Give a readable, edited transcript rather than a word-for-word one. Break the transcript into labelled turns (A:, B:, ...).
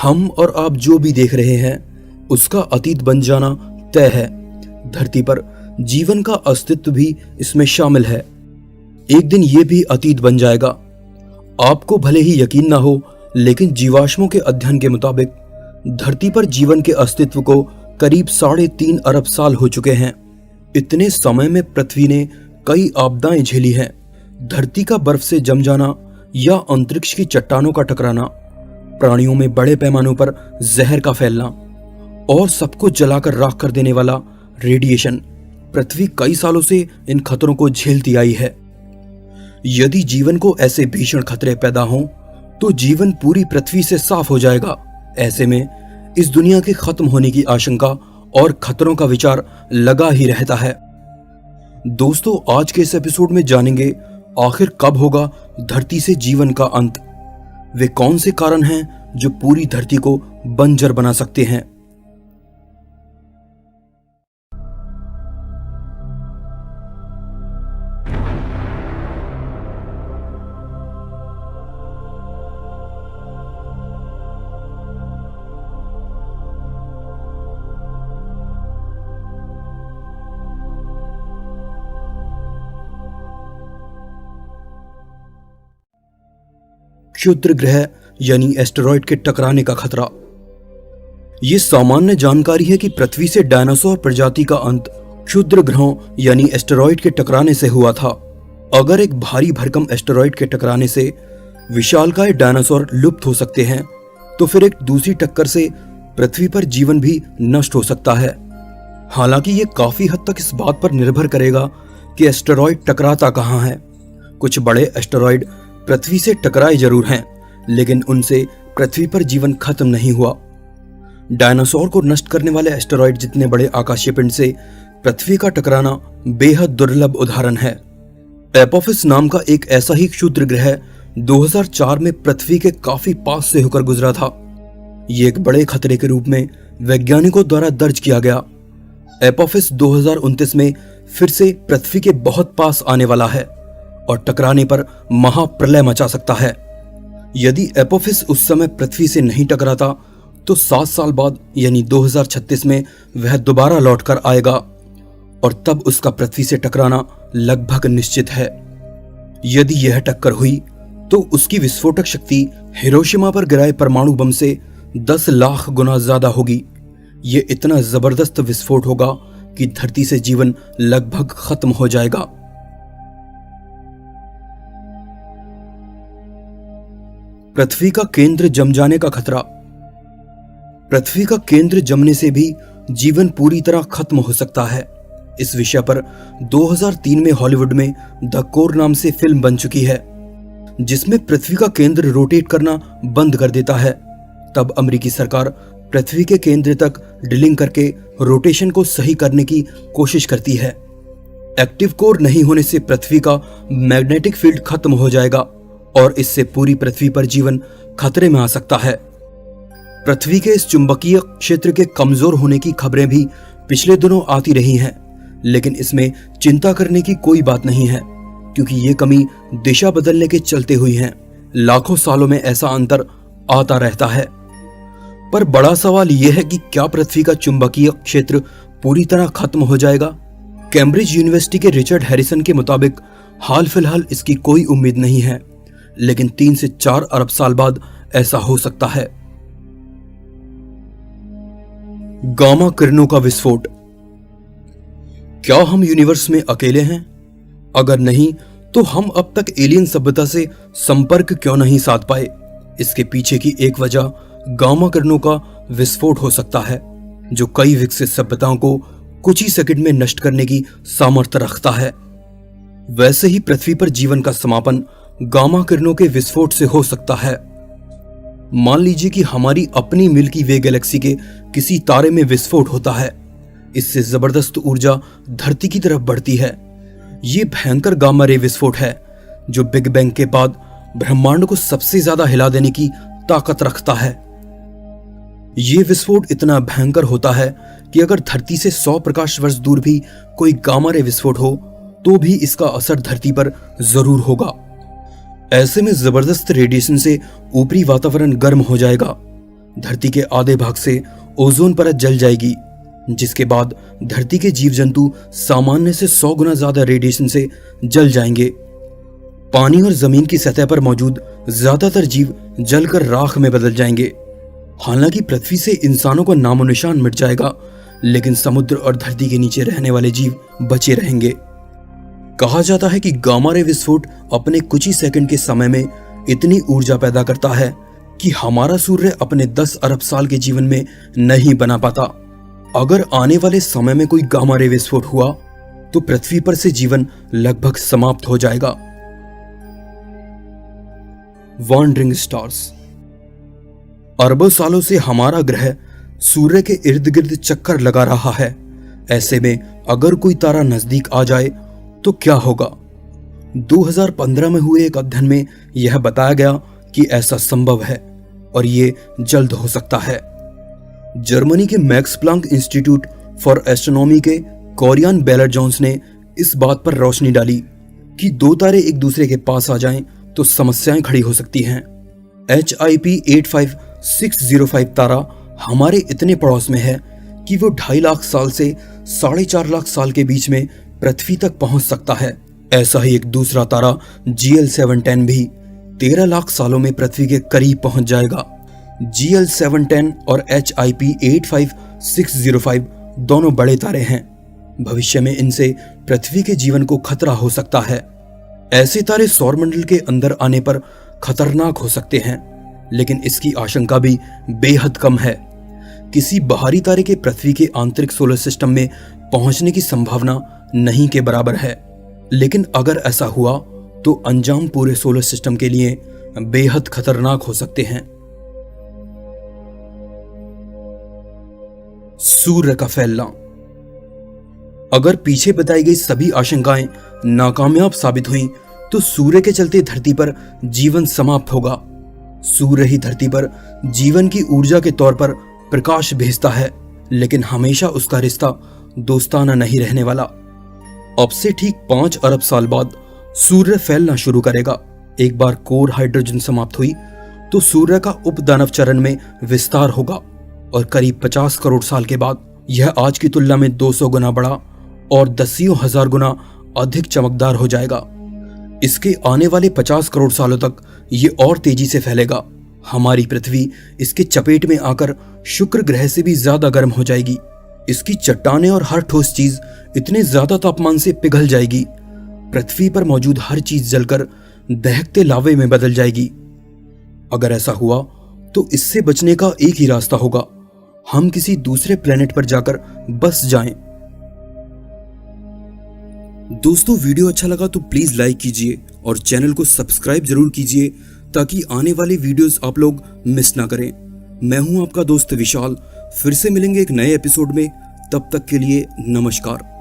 A: हम और आप जो भी देख रहे हैं उसका अतीत बन जाना तय है। धरती पर जीवन का अस्तित्व भी इसमें शामिल है। एक दिन ये भी अतीत बन जाएगा। आपको भले ही यकीन ना हो, लेकिन जीवाश्मों के अध्ययन के मुताबिक धरती पर जीवन के अस्तित्व को करीब 3.5 अरब साल हो चुके हैं। इतने समय में पृथ्वी ने कई आपदाएं झेली हैं। धरती का बर्फ से जम जाना या अंतरिक्ष की चट्टानों का टकराना, प्राणियों में बड़े पैमानों पर जहर का फैलना और सबको जलाकर राख कर देने वाला रेडिएशन। पृथ्वी कई सालों से इन खतरों को झेलती आई है। यदि जीवन को ऐसे भीषण खतरे पैदा हों तो जीवन पूरी पृथ्वी से साफ हो जाएगा। ऐसे में इस दुनिया के खत्म होने की आशंका और खतरों का विचार लगा ही रहता है। दोस्तों, आज के इस एपिसोड में जानेंगे आखिर कब होगा धरती से जीवन का अंत। वे कौन से कारण हैं जो पूरी धरती को बंजर बना सकते हैं। क्षुद्र ग्रह यानी एस्टेरॉयड के टकराने का खतरा। यह सामान्य जानकारी है कि पृथ्वी से डायनासोर प्रजाति का अंत क्षुद्र ग्रहों यानी एस्टेरॉयड के टकराने से हुआ था। अगर एक भारी भरकम एस्टेरॉयड के टकराने से विशालकाय डायनासोर लुप्त हो सकते हैं, तो फिर एक दूसरी टक्कर से पृथ्वी पर जीवन भी नष्ट हो सकता है। हालांकि यह काफी हद तक इस बात पर निर्भर करेगा कि एस्टेरॉयड टकराता कहां है। कुछ बड़े एस्टेरॉयड पृथ्वी से टकराए जरूर हैं, लेकिन उनसे पृथ्वी पर जीवन खत्म नहीं हुआ। डायनासोर को नष्ट करने वाले एस्टेरॉयड जितने बड़े आकाशीय पिंड से पृथ्वी का टकराना बेहद दुर्लभ उदाहरण है। एपोफिस नाम का एक ऐसा ही क्षुद्र ग्रह 2004 में पृथ्वी के काफी पास से होकर गुजरा था। ये एक बड़े खतरे के रूप में वैज्ञानिकों द्वारा दर्ज किया गया। एपोफिस 2029 में फिर से पृथ्वी के बहुत पास आने वाला है और टकराने पर महाप्रलय मचा सकता है। यदि एपोफिस उस समय पृथ्वी से नहीं टकराता तो 7 साल बाद यानी 2036 में वह दोबारा लौटकर आएगा और तब उसका पृथ्वी से टकराना लगभग निश्चित है। यदि यह टक्कर हुई तो उसकी विस्फोटक शक्ति हिरोशिमा पर गिराए परमाणु बम से 10 लाख गुना ज्यादा होगी। यह इतना जबरदस्त विस्फोट होगा कि धरती से जीवन लगभग खत्म हो जाएगा। पृथ्वी का केंद्र जम जाने का खतरा। पृथ्वी का केंद्र जमने से भी जीवन पूरी तरह खत्म हो सकता है। इस विषय पर 2003 में हॉलीवुड में द कोर नाम से फिल्म बन चुकी है, जिसमें पृथ्वी का केंद्र रोटेट करना बंद कर देता है। तब अमेरिकी सरकार पृथ्वी के केंद्र तक ड्रिलिंग करके रोटेशन को सही करने की कोशिश करती है। एक्टिव कोर नहीं होने से पृथ्वी का मैग्नेटिक फील्ड खत्म हो जाएगा और इससे पूरी पृथ्वी पर जीवन खतरे में आ सकता है। पृथ्वी के इस चुंबकीय क्षेत्र के कमजोर होने की खबरें भी पिछले दिनों आती रही हैं, लेकिन इसमें चिंता करने की कोई बात नहीं है, क्योंकि ये कमी दिशा बदलने के चलते हुई है। लाखों सालों में ऐसा अंतर आता रहता है। पर बड़ा सवाल यह है कि क्या पृथ्वी का चुंबकीय क्षेत्र पूरी तरह खत्म हो जाएगा? कैम्ब्रिज यूनिवर्सिटी के रिचर्ड हैरिसन के मुताबिक हाल फिलहाल इसकी कोई उम्मीद नहीं है, लेकिन 3 से 4 अरब साल बाद ऐसा हो सकता है। गामा किरणों का विस्फोट। क्या हम यूनिवर्स में अकेले हैं? अगर नहीं, तो हम अब तक एलियन सभ्यता से संपर्क क्यों नहीं साध पाए? इसके पीछे की एक वजह गामा किरणों का विस्फोट हो सकता है, जो कई विकसित सभ्यताओं को कुछ ही सेकंड में नष्ट करने की सामर्थ्य रखता है। वैसे ही पृथ्वी पर जीवन का समापन गामा किरणों के विस्फोट से हो सकता है। मान लीजिए कि हमारी अपनी मिल्की वे गैलेक्सी के किसी तारे में विस्फोट होता है। इससे जबरदस्त ऊर्जा धरती की तरफ बढ़ती है। ये भयंकर गामा रे विस्फोट है, जो बिग बैंग के बाद ब्रह्मांड को सबसे ज्यादा हिला देने की ताकत रखता है। ये विस्फोट इतना भयंकर होता है कि अगर धरती से 100 प्रकाश वर्ष दूर भी कोई गामा रे विस्फोट हो तो भी इसका असर धरती पर जरूर होगा। ऐसे में जबरदस्त रेडिएशन से ऊपरी वातावरण गर्म हो जाएगा, धरती के आधे भाग से ओजोन परत जल जाएगी, जिसके बाद धरती के जीव जंतु सामान्य से 100 गुना ज्यादा रेडिएशन से जल जाएंगे। पानी और जमीन की सतह पर मौजूद ज्यादातर जीव जलकर राख में बदल जाएंगे। हालांकि पृथ्वी से इंसानों का नामो निशान मिट जाएगा, लेकिन समुद्र और धरती के नीचे रहने वाले जीव बचे रहेंगे। कहा जाता है कि गामा रे विस्फोट अपने कुछ ही सेकंड के समय में इतनी ऊर्जा पैदा करता है कि हमारा सूर्य अपने 10 अरब साल के जीवन में नहीं बना पाता। अगर आने वाले समय में कोई गामा रे विस्फोट हुआ तो पृथ्वी पर से जीवन लगभग समाप्त हो जाएगा। Wandering stars. अरबों सालों से हमारा ग्रह सूर्य के इर्द गिर्द चक्कर लगा रहा है। ऐसे में अगर कोई तारा नजदीक आ जाए तो क्या होगा? 2015 में हुए एक अध्ययन में यह बताया गया कि ऐसा संभव है और ये जल्द हो सकता है। जर्मनी के max Planck institute for astronomy के कोरियन बेलर जोन्स ने इस बात पर रोशनी डाली कि दो तारे एक दूसरे के पास आ जाएं तो समस्याएं खड़ी हो सकती हैं। HIP 85605 तारा हमारे इतने पड़ोस में है कि वो 2.5 लाख साल से 4.5 लाख साल के बीच में पृथ्वी तक पहुंच सकता है। ऐसा ही एक दूसरा तारा GL710 भी 13 लाख सालों में पृथ्वी के करीब पहुंच जाएगा। GL710 और HIP 85605 दोनों बड़े तारे हैं। भविष्य में इनसे पृथ्वी के जीवन को खतरा हो सकता है। ऐसे तारे सौरमंडल के अंदर आने पर खतरनाक हो सकते हैं, लेकिन इसकी आशंका भी बेहद कम है। किसी बाहरी तारे के पृथ्वी के आंतरिक सोलर सिस्टम में पहुंचने की संभावना नहीं के बराबर है, लेकिन अगर ऐसा हुआ तो अंजाम पूरे सोलर सिस्टम के लिए बेहद खतरनाक हो सकते हैं। सूर्य का फैलना। अगर पीछे बताई गई सभी आशंकाएं नाकामयाब साबित हुई तो सूर्य के चलते धरती पर जीवन समाप्त होगा। सूर्य ही धरती पर जीवन की ऊर्जा के तौर पर प्रकाश भेजता है, लेकिन हमेशा उसका रिश्ता दोस्ताना नहीं रहने वाला। अब से ठीक 5 अरब साल बाद सूर्य फैलना शुरू करेगा। एक बार कोर हाइड्रोजन समाप्त हुई तो सूर्य का उपदानव चरण में विस्तार होगा और करीब 50 करोड़ साल के बाद यह आज की तुलना में 200 गुना बड़ा और दसियों हजार गुना अधिक चमकदार हो जाएगा। इसके आने वाले 50 करोड़ सालों तक ये और तेजी से फैलेगा। हमारी पृथ्वी इसके चपेट में आकर शुक्र ग्रह से भी ज्यादा गर्म हो जाएगी। इसकी चट्टानें और हर ठोस चीज इतने ज्यादा तापमान से पिघल जाएगी, पृथ्वी पर मौजूद हर चीज जलकर दहकते लावे में बदल जाएगी। अगर ऐसा हुआ तो इससे बचने का एक ही रास्ता होगा, हम किसी दूसरे प्लेनेट पर जाकर बस जाएं। दोस्तों, वीडियो अच्छा लगा तो प्लीज लाइक कीजिए और चैनल को सब्सक्राइब जरूर कीजिए ताकि आने वाली वीडियोस आप लोग मिस ना करें। मैं हूं आपका दोस्त विशाल। फिर से मिलेंगे एक नए एपिसोड में। तब तक के लिए नमस्कार।